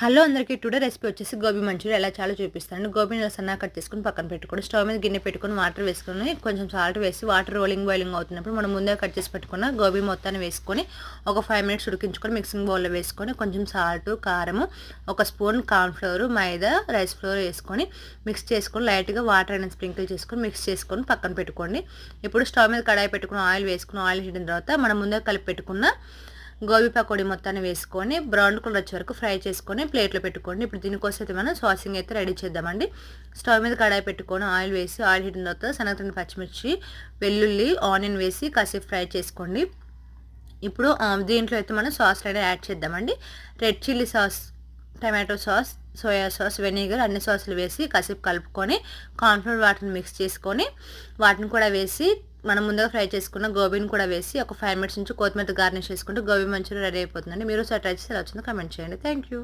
Hello అందరికీ today recipe వచ్చేసి gobi Manchuria ఎలా చాలా చూపిస్తాను. గోబీని ఇలా సన్నగా కట్ చేసుకొని పక్కన పెట్టుకోండి. స్టవ్ మీద గిన్నె పెట్టుకొని వాటర్ వేసుకొని కొంచెం సాల్ట్ వేసి వాటర్ బాయిలింగ్ అవుతున్నప్పుడు మనం ముందే కట్ చేసి పెట్టుకున్న గోబీ మొత్తాన్ని వేసుకొని ఒక 5 మినిట్స్ ఉడికించుకొని మిక్సింగ్ బౌల్లో వేసుకొని కొంచెం సాల్ట్, కారము, ఒక స్పూన్ కార్న్ఫ్లవర్, మైదా, రైస్ ఫ్లోర్ వేసుకొని మిక్స్ చేసుకొని లైట్గా వాటర్ అనేది స్ప్రింకిల్ చేసుకొని మిక్స్ చేసుకొని పక్కన పెట్టుకోండి. ఇప్పుడు స్టవ్ మీద కడాయి పెట్టుకుని ఆయిల్ వేసుకుని ఆయిల్ హీట్ అయిన తర్వాత మనం ముందే కలిపి పెట్టుకున్న గోబీ పకోడీ మొత్తాన్ని వేసుకొని బ్రౌన్ కలర్ వచ్చే వరకు ఫ్రై చేసుకొని ప్లేట్లో పెట్టుకోండి. ఇప్పుడు దీనికోసం అయితే మనం సాసింగ్ అయితే రెడీ చేద్దామండి. స్టవ్ మీద కడాయి పెట్టుకొని ఆయిల్ వేసి ఆయిల్ హీట్ అయిన తర్వాత సన్నగా పచ్చిమిర్చి, వెల్లుల్లి, ఆనియన్ వేసి కాసేపు ఫ్రై చేసుకోండి. ఇప్పుడు దీంట్లో అయితే మనం సాస్ అనేది యాడ్ చేద్దామండి. Red chilli sauce, tomato sauce, soya sauce, vinegar అన్ని సాసులు వేసి కాసేపు కలుపుకొని కార్న్ఫ్లవర్ వాటిని మిక్స్ చేసుకొని వాటిని కూడా వేసి మనం ముందుగా ఫ్రై చేసుకున్న గోబీని కూడా వేసి ఒక 5 మినిట్స్ నుంచి కొత్తిమీర గార్నిష్ చేసుకుంటే గోబీ మంచూరియా రెడీ అయిపోతుందండి. మీరు ఒకసారి ట్రై చేసి ఎలా వచ్చిందో కామెంట్ చేయండి. Thank you.